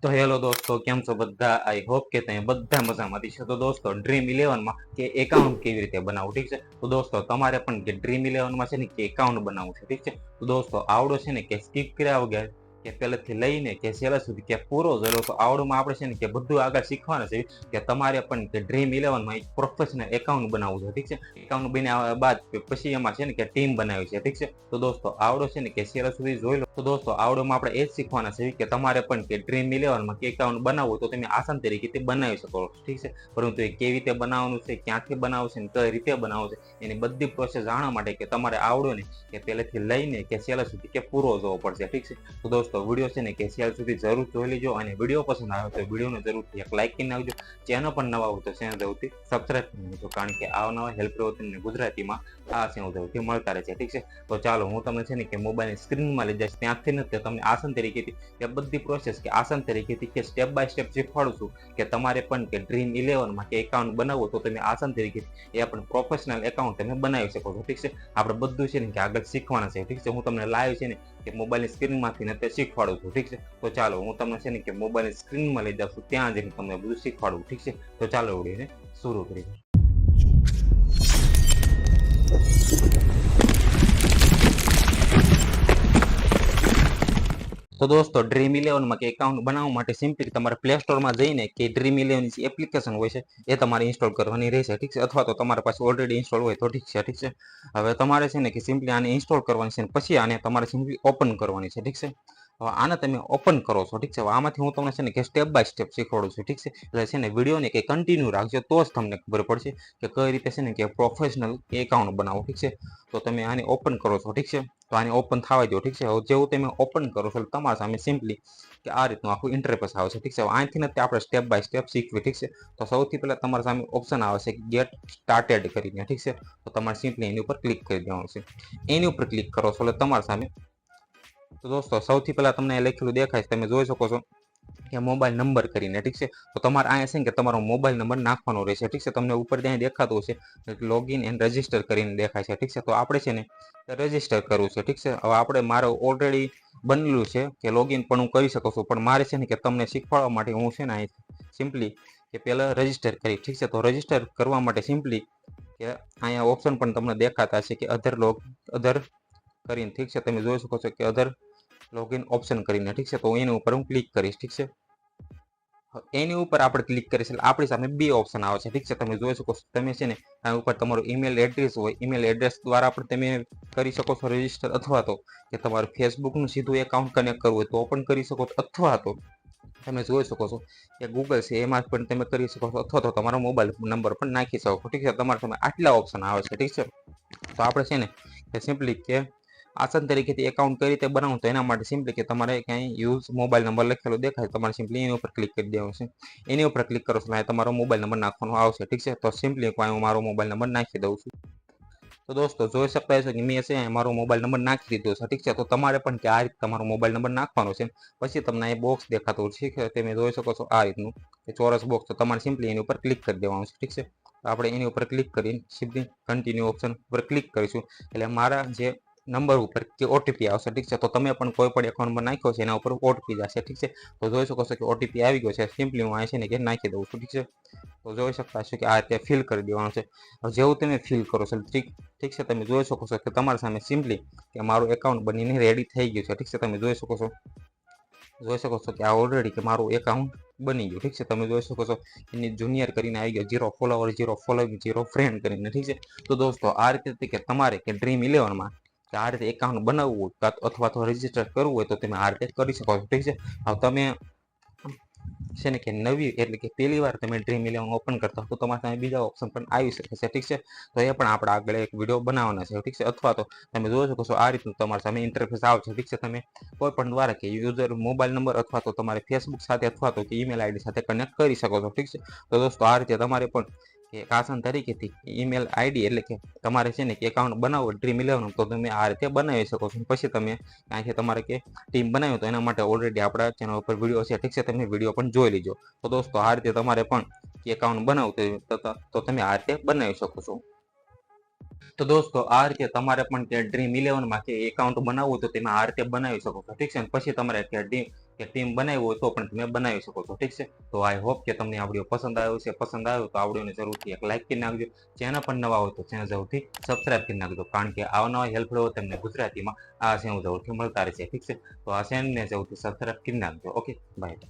તો હેલો દોસ્તો, કેમ છો બધા? આઈ હોપ કે તમે બધા મજામાંથી છો. તો દોસ્તો, ડ્રીમ ઇલેવનમાં કે એકાઉન્ટ કેવી રીતે બનાવવું, ઠીક છે? તો દોસ્તો, તમારે પણ કે ડ્રીમ ઇલેવનમાં છે ને કે એકાઉન્ટ બનાવવું છે, ઠીક છે? તો દોસ્તો, આવડો છે ને કે સ્કીપ કર્યા વગર કે પહેલેથી લઈને કે છેલ્લા સુધી કે પૂરો જોયો તો આવડોમાં આપણે છે ને કે બધું આગળ શીખવાના છે કે તમારે પણ કે ડ્રીમ ઇલેવનમાં એક પ્રોફેશનલ એકાઉન્ટ બનાવવું છે, ઠીક છે? એકાઉન્ટ બન્યા બાદ પછી એમાં છે ને કે ટીમ બનાવી છે, ઠીક છે? તો દોસ્તો, આવડો છે ને કે છેલ્લા સુધી જોઈ લો. તો દોસ્તો, આવડોમાં આપણે એ જ શીખવાના છે કે તમારે પણ કે ડ્રીમ ઇલેવનમાં કે એકાઉન્ટ બનાવવું તો તમે આસાન તરીકે બનાવી શકો છો, ઠીક છે? પરંતુ એ કેવી રીતે બનાવવાનું છે, ક્યાંથી બનાવવું છે, કઈ રીતે બનાવવું છે, એની બધી પ્રોસેસ જાણવા માટે કે તમારે આવડો ને કે પહેલેથી લઈને કે છેલ્લા સુધી કે પૂરો જોવો પડશે, ઠીક છે? તો દોસ્તો, વિડીયો છે ને કે છેલ્લા સુધી જરૂર જોઈ લેજો અને વિડીયો પસંદ આવે તો વિડીયોને જરૂરથી એક લાઈક કરી નાખજો. ચેનલ પણ નવા હોય તો ચેનલ જરૂરથી સબસ્ક્રાઈબ કરી નાખજો, કારણ કે આવનારા હેલ્પ તમને ગુજરાતીમાં આ ચેનલ જરૂરથી મળતા રહે છે, ઠીક છે? તો ચાલો, હું તમને છે ને કે મોબાઈલની સ્ક્રીનમાં લઈ જઈશ, ત્યાંથી નથી તમને આસાન તરીકેથી કે બધી પ્રોસેસ કે આસાન તરીકેથી કે સ્ટેપ બાય સ્ટેપ શીખવાડું છું કે તમારે પણ કે ડ્રીમ ઇલેવનમાં કે એકાઉન્ટ બનાવવો તો તમે આસાન તરીકેથી એ પણ પ્રોફેશનલ એકાઉન્ટ તમે બનાવી શકો છો, ઠીક છે? આપણે બધું છે ને કે આગળ શીખવાના છે, ઠીક છે? હું તમને લાઈવ છે ને કે મોબાઈલની સ્ક્રીનમાંથી ને તે શીખવાડું છું, ઠીક છે? તો ચાલો, હું તમને છે ને કે મોબાઈલની સ્ક્રીનમાં લઈ જાઉં છું, ત્યાં જઈને તમને બધું શીખવાડું, ઠીક છે? તો ચાલો, વિડીયોને શરૂ કરીએ. તો દોસ્તો, ડ્રીમ ઇલેવનમાં કે એકાઉન્ટ બનાવવા માટે સિમ્પલી તમારે પ્લે સ્ટોરમાં જઈને કે ડ્રીમ ઇલેવન જે એપ્લિકેશન હોય છે એ તમારે ઇન્સ્ટોલ કરવાની રહેશે, ઠીક છે? અથવા તો તમારા પાસે ઓલરેડી ઇન્સ્ટોલ હોય તો ઠીક છે, ઠીક છે? હવે તમારે છે ને કે સિમ્પલી આને ઇન્સ્ટોલ કરવાની છે, પછી આને તમારે સિમ્પલી ઓપન કરવાની છે, ઠીક છે? હવે આને તમે ઓપન કરો છો, ઠીક છે? આમાંથી હું તમને છે ને કે સ્ટેપ બાય સ્ટેપ શીખવાડું છું, ઠીક છે? એટલે છે ને વિડીયોને કે કન્ટિન્યુ રાખજો તો જ તમને ખબર પડશે કે કઈ રીતે છે ને કે પ્રોફેશનલ એકાઉન્ટ બનાવો, ઠીક છે? તો તમે આને ઓપન કરો છો, ઠીક છે? તો આને ઓપન થવા દો, ઠીક છે? હવે જેવું તમે ઓપન કરો છો તમારા સામે સિમ્પલી કે આ રીતનું આખું ઇન્ટરફેસ આવશે, ઠીક છે? અહીંથી નથી આપણે સ્ટેપ બાય સ્ટેપ શીખવી, ઠીક છે? તો સૌથી પહેલા તમારા સામે ઓપ્શન આવશે કે ગેટ સ્ટાર્ટેડ કરીને, ઠીક છે? તો તમારે સિમ્પલી એની ઉપર ક્લિક કરી દેવાનું છે. એની ઉપર ક્લિક કરો છો એટલે તમારા સામે તો દોસ્તો, સૌથી પહેલા તમને લખેલું દેખાય તમે જોઈ શકો છો કે મોબાઈલ નંબર કરીને, ઠીક છે? તો તમારે અહીંયા છે ને કે તમારો મોબાઈલ નંબર નાખવાનો રહેશે, ઠીક છે? તમને ઉપર ત્યાં દેખાતું હશે લોગિન એન્ડ રજિસ્ટર કરીને દેખાય છે, ઠીક છે? તો આપણે છે ને રજિસ્ટર કરવું છે, ઠીક છે? હવે આપણે મારે ઓલરેડી બનેલું છે કે લોગિન પણ હું કરી શકું છું, પણ મારે છે ને કે તમને શીખવાડવા માટે હું છે ને અહીં સિમ્પલી કે પહેલાં રજિસ્ટર કરી, ઠીક છે? તો રજિસ્ટર કરવા માટે સિમ્પલી કે અહીંયા ઓપ્શન પણ તમને દેખાતા છે કે અધર કરીને, ઠીક છે? તમે જોઈ શકો છો કે અધર લોગિન ઓપ્શન કરીને, ઠીક છે? તો એની ઉપર હું ક્લિક કરીશ, ઠીક છે? એની ઉપર આપણે ક્લિક કરીશું એટલે આપણી સામે બે ઓપ્શન આવે છે, ઠીક છે? તમે જોઈ શકો છો તમે છે ને આ ઉપર તમારું ઈમેલ એડ્રેસ હોય, ઈમેલ એડ્રેસ દ્વારા પણ તમે કરી શકો છો રજિસ્ટર, અથવા તો કે તમારું ફેસબુકનું સીધું એકાઉન્ટ કનેક્ટ કરવું હોય તો પણ કરી શકો છો, અથવા તો તમે જોઈ શકો છો કે ગૂગલ છે એમાં પણ તમે કરી શકો છો, અથવા તો તમારો મોબાઈલ નંબર પણ નાખી શકો છો, ઠીક છે? તમારા સામે આટલા ઓપ્શન આવે છે, ઠીક છે? તો આપણે છે ને કે સિમ્પલી કે આસાન તરીકેથી એકાઉન્ટ કઈ રીતે બનાવવું તો એના માટે સિમ્પલી કે તમારે ક્યાંય યુઝ મોબાઈલ નંબર લખેલો દેખાય તમારે સિમ્પલી એની ઉપર ક્લિક કરી દેવાનું છે. એની ઉપર ક્લિક કરો છો તમારો મોબાઈલ નંબર નાખવાનો આવશે, ઠીક છે? તો સિમ્પલી હું મારો મોબાઈલ નંબર નાખી દઉં છું. તો દોસ્તો, જોઈ શકતા હશો કે મેં છે મારો મોબાઈલ નંબર નાખી દીધો છે, ઠીક છે? તો તમારે પણ કે આ રીતે તમારો મોબાઈલ નંબર નાખવાનો છે. પછી તમને એ બોક્સ દેખાતું ઠીક છે? તમે જોઈ શકો છો આ રીતનું કે ચોરસ બોક્સ, તો તમારે સિમ્પલી એની ઉપર ક્લિક કરી દેવાનું છે, ઠીક છે? આપણે એની ઉપર ક્લિક કરીને સીધી કન્ટિન્યુ ઓપ્શન ઉપર ક્લિક કરીશું એટલે મારા જે નંબર ઉપર કે ઓટીપી આવશે, ઠીક છે? તો તમે પણ કોઈ પણ એકાઉન્ટમાં નાખ્યો છે એના ઉપર ઓટીપી જશે, ઠીક છે? તો જોઈ શકો છો કે ઓટીપી આવી ગયો છે. સિમ્પલી હું અહીં છે ને કે નાખી દઉં છું, ઠીક છે? તો જોઈ શકતા હશો કે આ રીતે ફિલ કરી દેવાનું છે. જેવું તમે ફિલ કરો છો ઠીક છે, તમે જોઈ શકો છો કે તમારા સામે સિમ્પલી કે મારું એકાઉન્ટ બનીને રેડી થઈ ગયું છે, ઠીક છે? તમે જોઈ શકો છો કે આ ઓલરેડી કે મારું એકાઉન્ટ બની ગયું, ઠીક છે? તમે જોઈ શકો છો એની જુનિયર કરીને આવી ગયો, 0 ફોલોવર, 0 ફોલોઈંગ, 0 ફ્રેન્ડ કરીને, ઠીક છે? તો દોસ્તો, આ રીતે કે તમારે કે ડ્રીમ ઇલેવનમાં કે આ રીતે એકાઉન્ટ બનાવવું હોય અથવા તો રજીસ્ટર કરવું હોય તો તમે આ રીતે કરી શકો છો, ઠીક છે? હવે તમે છે ને કે નવી એટલે કે પહેલી વાર તમે ડ્રીમ ઇલેવન ઓપન કરતા હો તો તમારા સામે બીજા ઓપ્શન પણ આવી શકે છે, ઠીક છે? તો એ પણ આપણે આગળ એક વિડીયો બનાવવાના છે, ઠીક છે? અથવા તો તમે જોઈ શકો છો આ રીતનું તમારા સામે ઇન્ટરફેસ આવશે, ઠીક છે? તમે કોઈ પણ દ્વારા કે યુઝર મોબાઈલ નંબર અથવા તો તમારે ફેસબુક સાથે અથવા તો કે ઈમેલ આઈડી સાથે કનેક્ટ કરી શકો છો, ઠીક છે? તો દોસ્તો, આ રીતે તમારે પણ કે આસાન તરીકેથી ઈમેલ આઈડી એટલે કે તમારે છે ને કે એકાઉન્ટ બનાવો ડ્રીમ ઇલેવન તો તમે આ રીતે બનાવી શકો છો. પછી તમે ત્યાંથી તમારે કે ટીમ બનાવ્યું તો એના માટે ઓલરેડી આપણા ચેનલ ઉપર વિડીયો છે, ઠીક છે? તમે વિડીયો પણ જોઈ લીજો. તો દોસ્તો, આ રીતે તમારે પણ એકાઉન્ટ બનાવવું તો તમે આ રીતે બનાવી શકો છો. તો દોસ્તો, આ રીતે તમારે પણ કે ડ્રીમ ઇલેવનમાં કે એકાઉન્ટ બનાવવું તો તમે આ રીતે બનાવી શકો છો, ઠીક છે? પછી તમારે કે કે ટીમ બનાવી હોય તો પણ તમે બનાવી શકો છો. ઠીક છે, તો આઈ હોપ કે તમને આ વિડીયો પસંદ આવ્યો છે. પસંદ આવ્યો તો આ વિડીયોને જરૂરથી એક લાઈક કરી નાખજો. ચેનલ પણ નવા હોય તો ચેનલ જરૂરથી સબસ્ક્રાઇબ કરી નાખજો, કારણ કે આવા હેલ્પફુલ હોય તમને ગુજરાતીમાં આ ચેનલ જરૂરથી મળતા રહેશે. ઠીક છે, તો આ ચેનલને જરૂરથી સબસ્ક્રાઇબ કરી નાખજો. Okay, by.